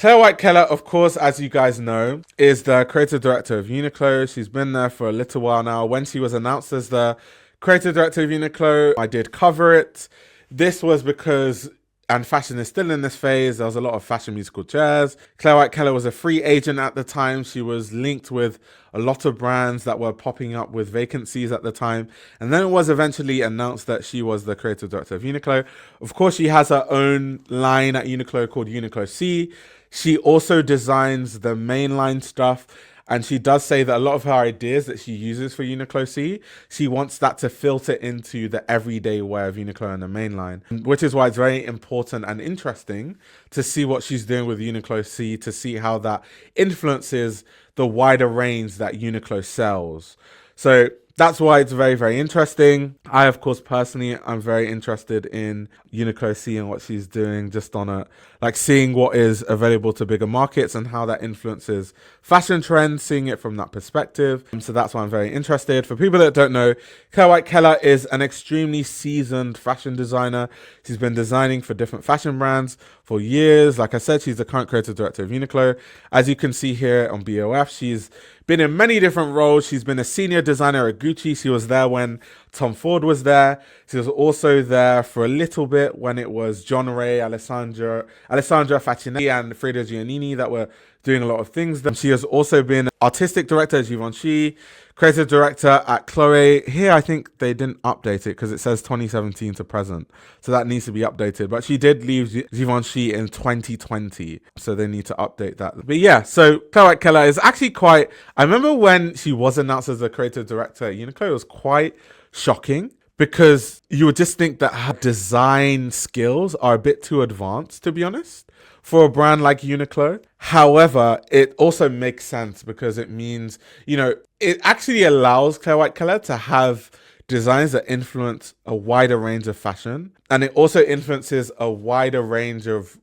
Clare Waight Keller, of course, as you guys know, is the creative director of Uniqlo. She's been there for a little while now. When she was announced as the creative director of Uniqlo, I did cover it. This was because, and fashion is still in this phase, there was a lot of fashion musical chairs. Clare Waight Keller was a free agent at the time. She was linked with a lot of brands that were popping up with vacancies at the time. And then it was eventually announced that she was the creative director of Uniqlo. Of course, she has her own line at Uniqlo called Uniqlo-C. She also designs the mainline stuff. And she does say that a lot of her ideas that she uses for Uniqlo-C, she wants that to filter into the everyday wear of Uniqlo and the mainline, which is why it's very important and interesting to see what she's doing with Uniqlo-C, to see how that influences the wider range that Uniqlo sells. So that's why it's very, very interesting. I, of course, personally, I'm very interested in Uniqlo-C and what she's doing, just on a, like, seeing what is available to bigger markets and how that influences fashion trends, seeing it from that perspective. So that's why I'm very interested. For people that don't know, Clare Waight Keller is an extremely seasoned fashion designer. She's been designing for different fashion brands for years. Like I said, she's the current creative director of Uniqlo. As you can see here on BOF, she's been in many different roles. She's been a senior designer at Gucci. She was there when Tom Ford was there. She was also there for a little bit when it was John Ray, Alessandra Facinelli, and Frida Giannini that were doing a lot of things. She has also been artistic director at Givenchy, creative director at Chloé. Here, I think they didn't update it because it says 2017 to present. So that needs to be updated. But she did leave Givenchy in 2020. So they need to update that. But yeah, so Clare Waight Keller is actually quite... I remember when she was announced as the creative director at Uniqlo, it was quite shocking, because you would just think that her design skills are a bit too advanced, to be honest, for a brand like Uniqlo. However, it also makes sense because it means, you know, it actually allows Clare Waight Keller to have designs that influence a wider range of fashion. And it also influences a wide array, of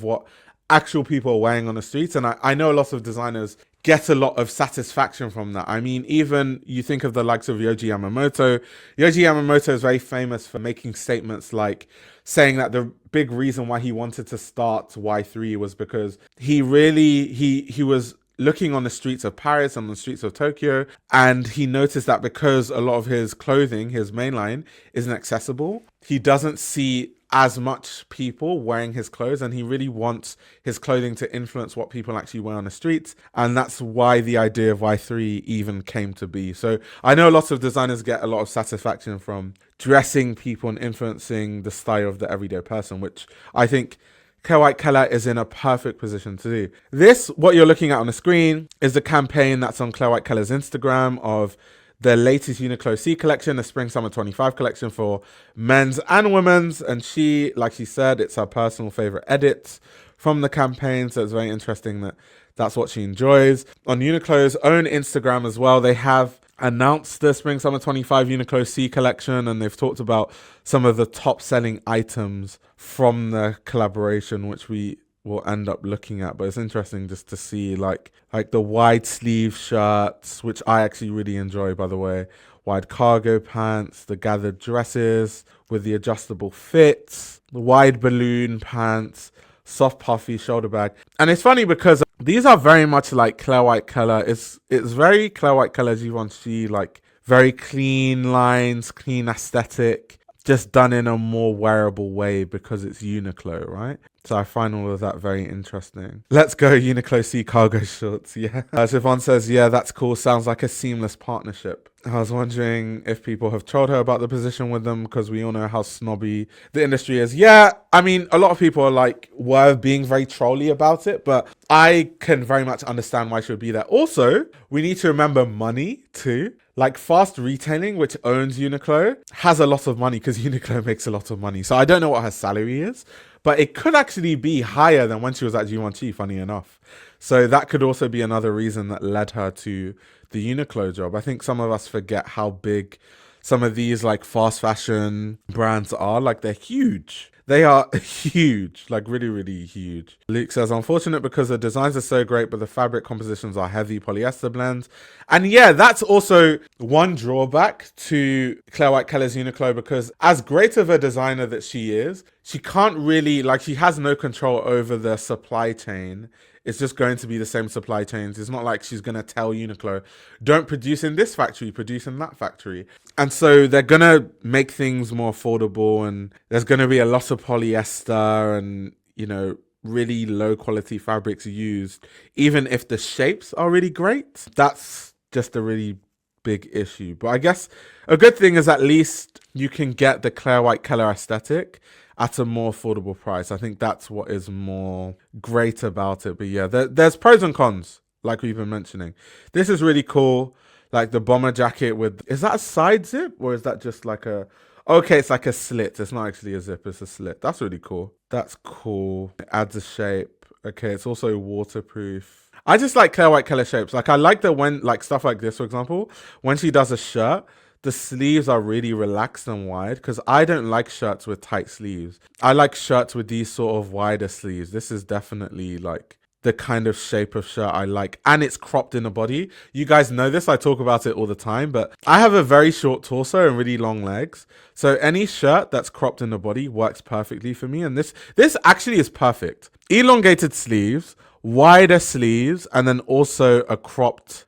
what actual people are wearing on the streets. And I know lots of designers get a lot of satisfaction from that. I mean, even you think of the likes of Yohji Yamamoto. Yohji Yamamoto is very famous for making statements like saying that the big reason why he wanted to start Y3 was because he was looking on the streets of Paris and on the streets of Tokyo, and he noticed that because a lot of his clothing, his mainline, isn't accessible, he doesn't see as much people wearing his clothes, and he really wants his clothing to influence what people actually wear on the streets. And that's why the idea of Y3 even came to be. So I know lots of designers get a lot of satisfaction from dressing people and influencing the style of the everyday person, which I think Clare Waight Keller is in a perfect position to do. This, what you're looking at on the screen, is the campaign that's on Clare Waight Keller's Instagram of the latest Uniqlo-C collection, the Spring-Summer 25 collection for men's and women's. And she, like she said, it's her personal favorite edits from the campaign. So it's very interesting that that's what she enjoys. On Uniqlo's own Instagram as well, they have announced the Spring-Summer 25 Uniqlo-C collection, and they've talked about some of the top-selling items from the collaboration, which we will end up looking at. But it's interesting just to see like the wide sleeve shirts, which I actually really enjoy, by the way, wide cargo pants, the gathered dresses with the adjustable fits, the wide balloon pants, soft puffy shoulder bag. And it's funny because these are very much like Clare Waight Keller. It's very Clare Waight Keller Givenchy, like very clean lines, clean aesthetic, just done in a more wearable way because it's Uniqlo, right? So I find all of that very interesting. Let's go Uniqlo-C cargo shorts, yeah. Siobhan says, yeah, that's cool. Sounds like a seamless partnership. I was wondering if people have told her about the position with them, because we all know how snobby the industry is. Yeah, I mean, a lot of people were being very trolly about it, but I can very much understand why she would be there. Also, we need to remember money too. Like Fast Retailing, which owns Uniqlo, has a lot of money because Uniqlo makes a lot of money. So I don't know what her salary is, but it could actually be higher than when she was at Givenchy, funny enough. So that could also be another reason that led her to the Uniqlo job. I think some of us forget how big some of these like fast fashion brands are. Like they're huge. They are huge, like really, really huge. Luke says, unfortunate because the designs are so great, but the fabric compositions are heavy polyester blends. And yeah, that's also one drawback to Clare Waight Keller's Uniqlo, because as great of a designer that she is, she can't really, like, she has no control over the supply chain. It's just going to be the same supply chains. It's not like she's going to tell Uniqlo, don't produce in this factory, produce in that factory. And so they're going to make things more affordable, and there's going to be a lot of polyester and, you know, really low quality fabrics used, even if the shapes are really great. That's just a really big issue. But I guess a good thing is at least you can get the Clare Waight Keller aesthetic at a more affordable price. I think that's what is more great about it. But yeah, there's pros and cons, like we've been mentioning. This is really cool. Like the bomber jacket with, is that a side zip or is that just like a, okay, it's like a slit. It's not actually a zip, it's a slit. That's really cool. That's cool. It adds a shape. Okay, it's also waterproof. I just like Clare Waight Keller shapes. Like I like that when, like stuff like this, for example, when she does a shirt, the sleeves are really relaxed and wide, because I don't like shirts with tight sleeves. I like shirts with these sort of wider sleeves. This is definitely like the kind of shape of shirt I like, and it's cropped in the body. You guys know this, I talk about it all the time, but I have a very short torso and really long legs. So any shirt that's cropped in the body works perfectly for me. And this actually is perfect. Elongated sleeves, wider sleeves, and then also a cropped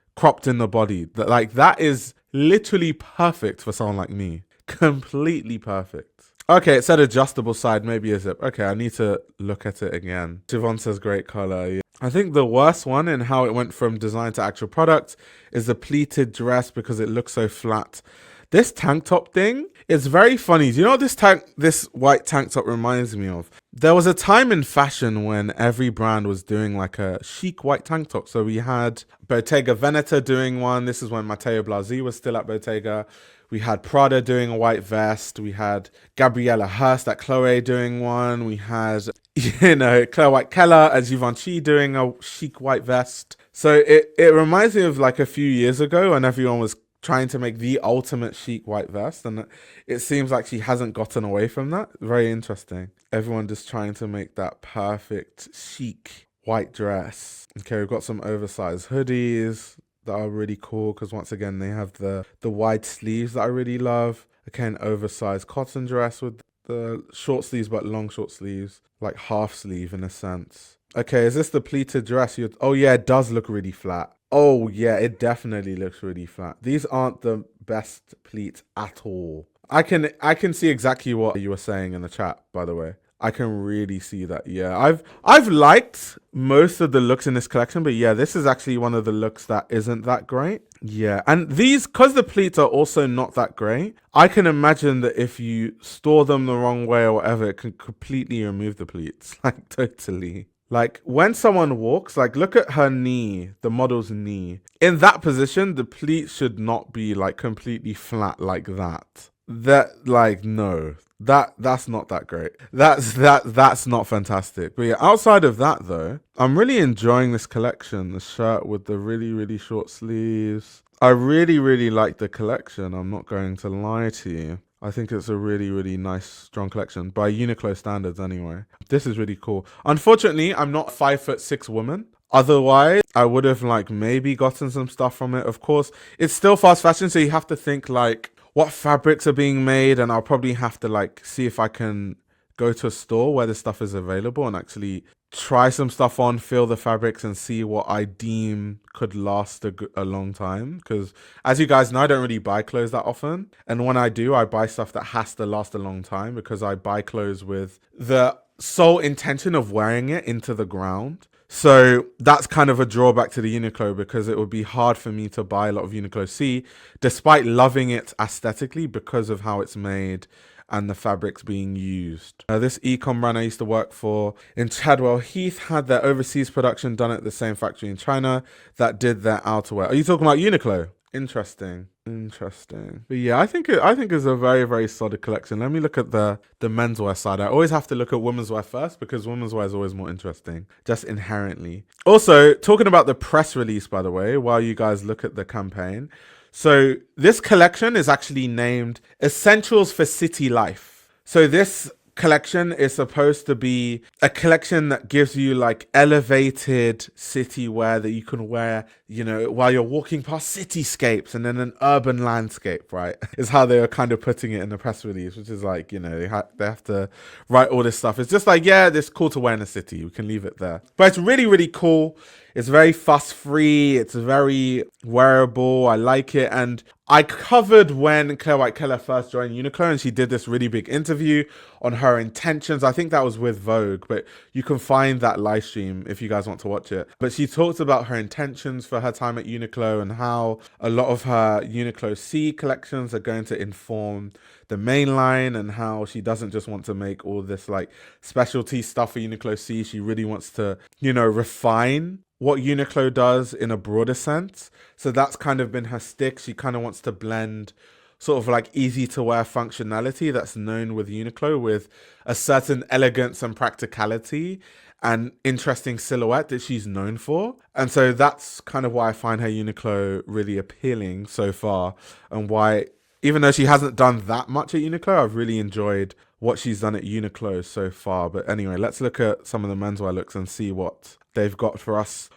in the body. Like that is literally perfect for someone like me. Completely perfect. Okay, it said adjustable side, maybe a zip. Okay, I need to look at it again. Siobhan says great color. Yeah. I think the worst one in how it went from design to actual product is the pleated dress, because it looks so flat. This tank top thing is very funny. Do you know what this white tank top reminds me of? There was a time in fashion when every brand was doing like a chic white tank top. So we had Bottega Veneta doing one. This is when Matteo Blasi was still at Bottega. We had Prada doing a white vest. We had Gabriella Hearst at Chloé doing one. We had, you know, Clare Waight Keller and Givenchy doing a chic white vest. So it reminds me of like a few years ago when everyone was trying to make the ultimate chic white vest, and it seems like she hasn't gotten away from that. Very interesting. Everyone just trying to make that perfect chic white dress. Okay, we've got some oversized hoodies that are really cool, because once again they have the wide sleeves that I really love. Okay, an oversized cotton dress with the short sleeves but long short sleeves, like half sleeve in a sense. Okay, is this the pleated dress? Oh yeah, it does look really flat. Oh yeah, it definitely looks really flat. These aren't the best pleats at all. I can see exactly what you were saying in the chat, by the way. I can really see that. Yeah, I've liked most of the looks in this collection, but yeah, this is actually one of the looks that isn't that great. Yeah, and these, because the pleats are also not that great, I can imagine that if you store them the wrong way or whatever, it can completely remove the pleats, like totally. Like when someone walks, like look at her knee, the model's knee. In that position, the pleat should not be like completely flat like that. That, like, no, that's not that great. That's not fantastic. But yeah, outside of that though, I'm really enjoying this collection. The shirt with the really, really short sleeves. I really, really like the collection. I'm not going to lie to you. I think it's a really, really nice, strong collection by Uniqlo standards anyway. This is really cool. Unfortunately, I'm not a 5'6" woman. Otherwise, I would have like maybe gotten some stuff from it. Of course, it's still fast fashion, so you have to think like what fabrics are being made, and I'll probably have to like see if I can go to a store where the stuff is available and actually try some stuff on, feel the fabrics, and see what I deem could last a long time. Because as you guys know, I don't really buy clothes that often, and when I do, I buy stuff that has to last a long time, because I buy clothes with the sole intention of wearing it into the ground. So that's kind of a drawback to the Uniqlo, because it would be hard for me to buy a lot of Uniqlo-C despite loving it aesthetically because of how it's made and the fabrics being used. This e-com brand I used to work for in Chadwell Heath had their overseas production done at the same factory in China that did their outerwear. Are you talking about Uniqlo? Interesting. But yeah, I think it's a very, very solid collection. Let me look at the menswear side. I always have to look at women's wear first, because women's wear is always more interesting, just inherently. Also, talking about the press release, by the way, while you guys look at the campaign. So this collection is actually named Essentials for City Life. So this collection is supposed to be a collection that gives you like elevated city wear that you can wear you know, while you're walking past cityscapes and then an urban landscape, right? Is how they were kind of putting it in the press release, which is like, you know, they have to write all this stuff. It's just like, yeah, this cool to wear in a city. We can leave it there. But it's really, really cool. It's very fuss free. It's very wearable. I like it. And I covered when Clare Waight Keller first joined Uniqlo, and she did this really big interview on her intentions. I think that was with Vogue, but you can find that live stream if you guys want to watch it. But she talked about her intentions for her time at Uniqlo and how a lot of her Uniqlo-C collections are going to inform the main line, and how she doesn't just want to make all this like specialty stuff for Uniqlo-C. She really wants to, you know, refine what Uniqlo does in a broader sense. So that's kind of been her stick. She kind of wants to blend sort of like easy to wear functionality that's known with Uniqlo with a certain elegance and practicality and interesting silhouette that she's known for. And so that's kind of why I find her Uniqlo really appealing so far, and why, even though she hasn't done that much at Uniqlo, I've really enjoyed what she's done at Uniqlo so far. But anyway, let's look at some of the menswear looks and see what they've got for us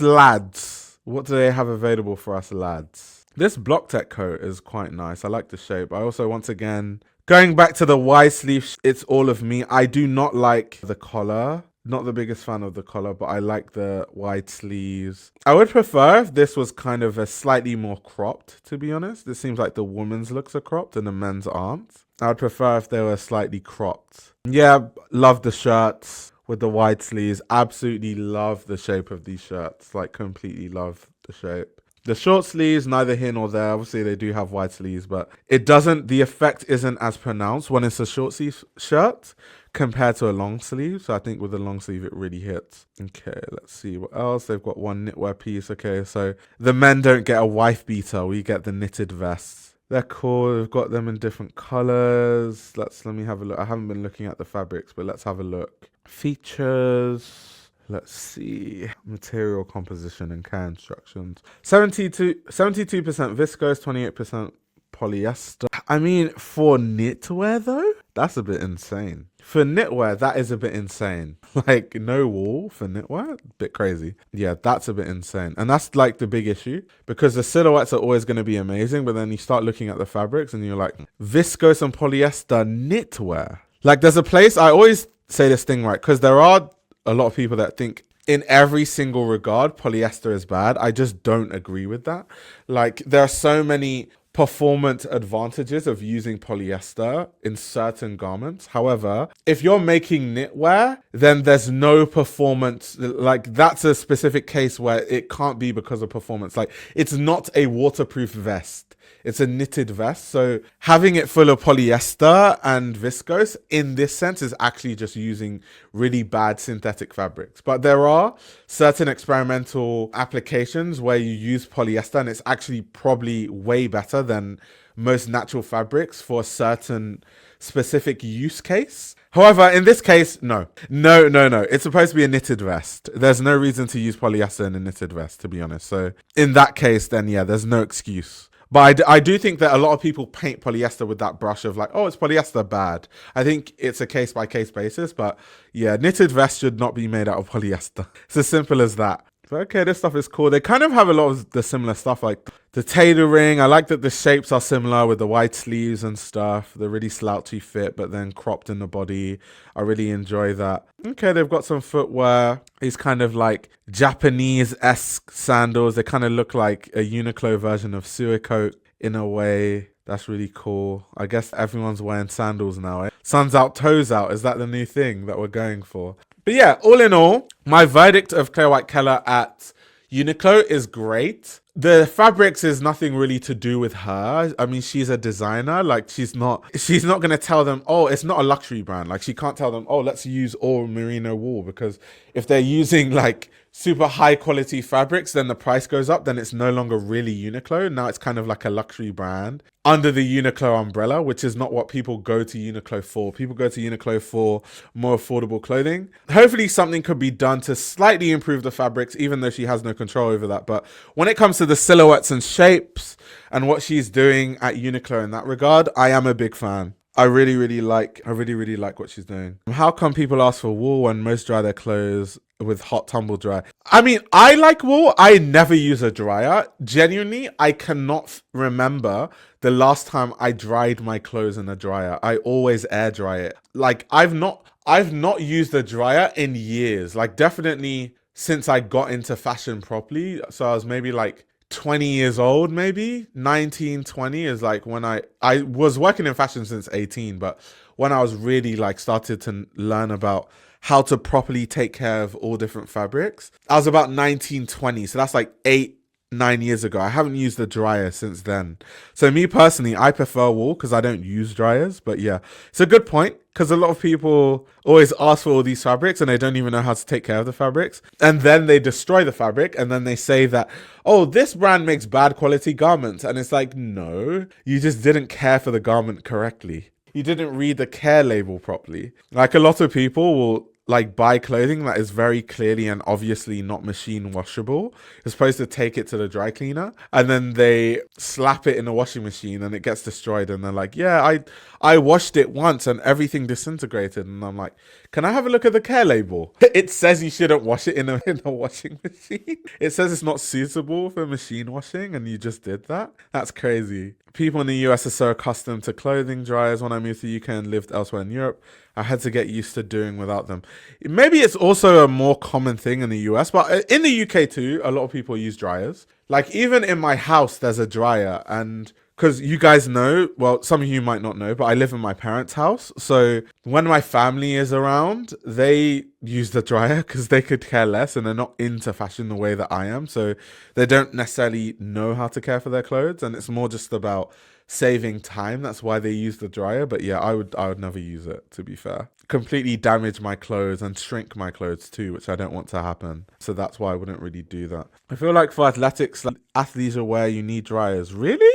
lads. What do they have available for us lads? This block tech coat is quite nice. I like the shape. I also, once again, going back to the wide sleeve, it's all of me. I do not like the collar. Not the biggest fan of the collar, but I like the wide sleeves. I would prefer if this was kind of a slightly more cropped, to be honest. It seems like the women's looks are cropped and the men's aren't. I would prefer if they were slightly cropped. Yeah, love the shirts with the wide sleeves. Absolutely love the shape of these shirts. Like, completely love the shape. The short sleeves, neither here nor there. Obviously, they do have wide sleeves, but the effect isn't as pronounced when it's a short sleeve shirt compared to a long sleeve. So I think with the long sleeve, it really hits. Okay, let's see what else. They've got one knitwear piece. Okay, so the men don't get a wife beater. We get the knitted vests. They're cool. We've got them in different colors. Let me have a look. I haven't been looking at the fabrics, but let's have a look. Features. Let's see. Material composition and care instructions. 72% viscose, 28% polyester. I mean, for knitwear though, that's a bit insane. For knitwear, that is a bit insane. Like, no wool for knitwear? Bit crazy. Yeah, that's a bit insane. And that's like the big issue, because the silhouettes are always going to be amazing, but then you start looking at the fabrics and you're like, viscose and polyester knitwear. Like, there's a place, I always say this thing, right? Because there are a lot of people that think in every single regard polyester is bad. I just don't agree with that. Like, there are so many performance advantages of using polyester in certain garments. However, if you're making knitwear, then there's no performance. Like, that's a specific case where it can't be because of performance. Like, it's not a waterproof vest. It's a knitted vest. So having it full of polyester and viscose in this sense is actually just using really bad synthetic fabrics. But there are certain experimental applications where you use polyester and it's actually probably way better than most natural fabrics for a certain specific use case. However, in this case, no. It's supposed to be a knitted vest. There's no reason to use polyester in a knitted vest, to be honest. So in that case, then yeah, there's no excuse. But I do think that a lot of people paint polyester with that brush of like, oh, it's polyester bad. I think it's a case-by-case basis. But yeah, knitted vest should not be made out of polyester. It's as simple as that. But okay, this stuff is cool. They kind of have a lot of the similar stuff, like the tailoring. I like that the shapes are similar with the wide sleeves and stuff. The really slouchy fit, but then cropped in the body. I really enjoy that. Okay, they've got some footwear. These kind of like Japanese-esque sandals. They kind of look like a Uniqlo version of Suicoat in a way. That's really cool. I guess everyone's wearing sandals now, eh? Suns out, toes out. Is that the new thing that we're going for? But yeah, all in all, my verdict of Clare Waight Keller at Uniqlo is great. The fabrics is nothing really to do with her. I mean, she's a designer. Like, she's not going to tell them, oh, it's not a luxury brand. Like, she can't tell them, oh, let's use all merino wool, because if they're using like super high quality fabrics, then the price goes up. Then it's no longer really Uniqlo. Now it's kind of like a luxury brand under the Uniqlo umbrella, which is not what people go to Uniqlo for. People go to Uniqlo for more affordable clothing. Hopefully something could be done to slightly improve the fabrics, even though she has no control over that. But when it comes to the silhouettes and shapes and what she's doing at Uniqlo in that regard, I am a big fan. I really like what she's doing. How come people ask for wool when most dry their clothes with hot tumble dry. I mean, I like wool. I never use a dryer. Genuinely, I cannot remember the last time I dried my clothes in a dryer. I always air dry it. Like I've not used a dryer in years. Like definitely since I got into fashion properly. So I was maybe like 20 years old, maybe 19, 20 is like when I was working in fashion since 18, but when I was really like started to learn about how to properly take care of all different fabrics, I was about 19, 20. So that's like 8, 9 years ago. I haven't used a dryer since then. So me personally, I prefer wool because I don't use dryers. But yeah, it's a good point because a lot of people always ask for all these fabrics and they don't even know how to take care of the fabrics. And then they destroy the fabric and then they say that, oh, this brand makes bad quality garments. And it's like, no, you just didn't care for the garment correctly. You didn't read the care label properly. Like a lot of people will like buy clothing that is very clearly and obviously not machine washable. You're supposed to take it to the dry cleaner and then they slap it in the washing machine and it gets destroyed and they're like, yeah, I washed it once and everything disintegrated. And I'm like, can I have a look at the care label? It says you shouldn't wash it in a washing machine. It says it's not suitable for machine washing and you just did that. That's crazy. People in the US are so accustomed to clothing dryers. When I moved to the UK and lived elsewhere in Europe, I had to get used to doing without them. Maybe it's also a more common thing in the US, but in the UK too, a lot of people use dryers. Like even in my house, there's a dryer and because you guys know, well, some of you might not know, but I live in my parents' house. So when my family is around, they use the dryer because they could care less and they're not into fashion the way that I am. So they don't necessarily know how to care for their clothes. And it's more just about saving time. That's why they use the dryer. But yeah, I would never use it, to be fair. Completely damage my clothes and shrink my clothes too, which I don't want to happen. So that's why I wouldn't really do that. I feel like for athletics, like athleisure wear, you need dryers. Really?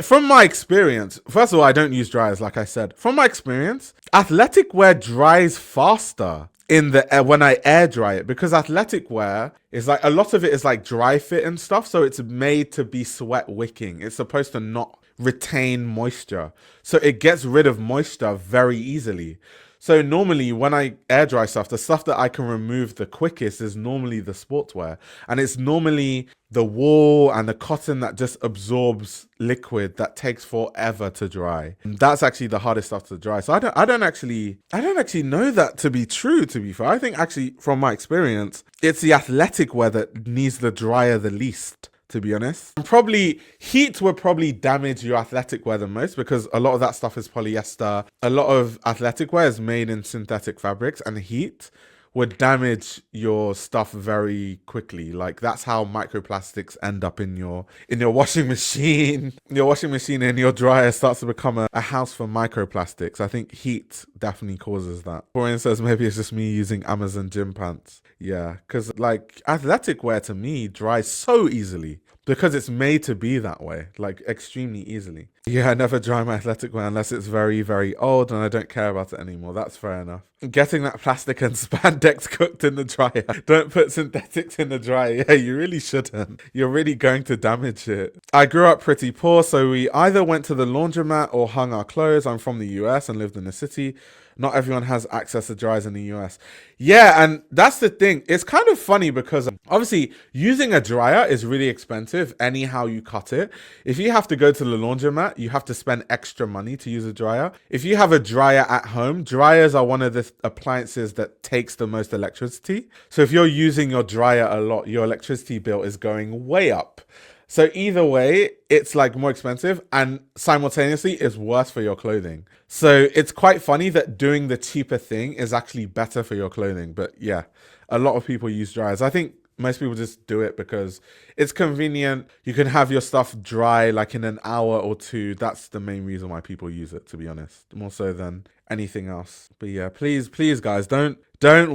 From my experience, first of all, I don't use dryers, like I said. From my experience, athletic wear dries faster when I air dry it because athletic wear is like a lot of it is like dry fit and stuff. So it's made to be sweat wicking. It's supposed to not retain moisture. So it gets rid of moisture very easily. So normally when I air dry stuff, the stuff that I can remove the quickest is normally the sportswear. And it's normally the wool and the cotton that just absorbs liquid that takes forever to dry. And that's actually the hardest stuff to dry. So I don't actually know that to be true, to be fair. I think actually from my experience, it's the athletic wear that needs the dryer the least, to be honest. And probably heat would probably damage your athletic wear the most because a lot of that stuff is polyester. A lot of athletic wear is made in synthetic fabrics and heat would damage your stuff very quickly. Like that's how microplastics end up in your washing machine. Your washing machine and your dryer starts to become a house for microplastics. I think heat definitely causes that. For instance, maybe it's just me using Amazon gym pants. Yeah, because like athletic wear to me dries so easily because it's made to be that way, like extremely easily. Yeah, I never dry my athletic wear unless it's very, very old and I don't care about it anymore. That's fair enough. Getting that plastic and spandex cooked in the dryer. Don't put synthetics in the dryer. Yeah, you really shouldn't. You're really going to damage it. I grew up pretty poor, so we either went to the laundromat or hung our clothes. I'm from the US and lived in the city. Not everyone has access to dryers in the US. Yeah, and that's the thing. It's kind of funny because obviously using a dryer is really expensive anyhow you cut it. If you have to go to the laundromat, you have to spend extra money to use a dryer. If you have a dryer at home, dryers are one of the appliances that takes the most electricity. So if you're using your dryer a lot, your electricity bill is going way up. So either way, it's like more expensive and simultaneously it's worse for your clothing. So it's quite funny that doing the cheaper thing is actually better for your clothing. But yeah, a lot of people use dryers. I think most people just do it because it's convenient. You can have your stuff dry like in an hour or two. That's the main reason why people use it, to be honest, more so than anything else. But yeah, please guys, don't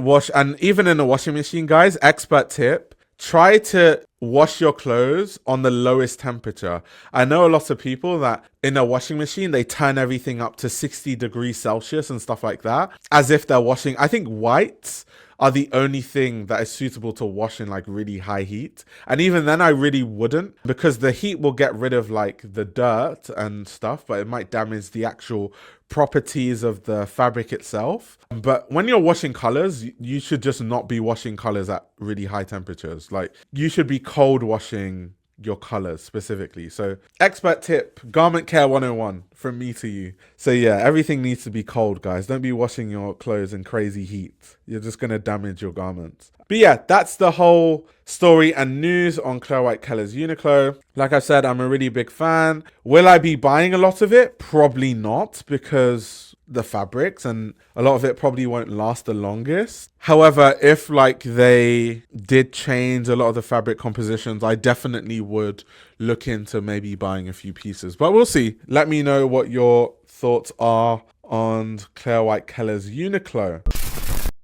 wash. And even in a washing machine, guys, expert tip, try to wash your clothes on the lowest temperature. I know a lot of people that in a washing machine, they turn everything up to 60 degrees Celsius and stuff like that, as if they're washing. I think whites are the only thing that is suitable to wash in like really high heat. And even then I really wouldn't, because the heat will get rid of like the dirt and stuff, but it might damage the actual properties of the fabric itself. But when you're washing colors, you should just not be washing colors at really high temperatures. Like you should be cold washing your colors specifically. So expert tip, garment care 101 from me to you. So yeah, everything needs to be cold, guys. Don't be washing your clothes in crazy heat. You're just going to damage your garments. But yeah, that's the whole story and news on Clare Waight Keller's Uniqlo. Like I said, I'm a really big fan. Will I be buying a lot of it? Probably not, because the fabrics and a lot of it probably won't last the longest. However, if like they did change a lot of the fabric compositions, I definitely would look into maybe buying a few pieces, but we'll see. Let me know what your thoughts are on Clare Waight Keller's Uniqlo.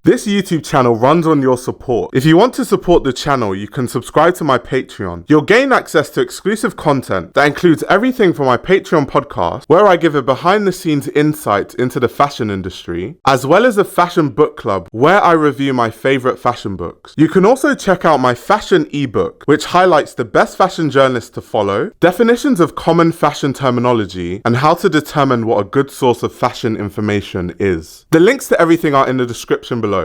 This YouTube channel runs on your support. If you want to support the channel, you can subscribe to my Patreon. You'll gain access to exclusive content that includes everything from my Patreon podcast, where I give a behind-the-scenes insight into the fashion industry, as well as a fashion book club, where I review my favorite fashion books. You can also check out my fashion ebook, which highlights the best fashion journalists to follow, definitions of common fashion terminology, and how to determine what a good source of fashion information is. The links to everything are in the description below.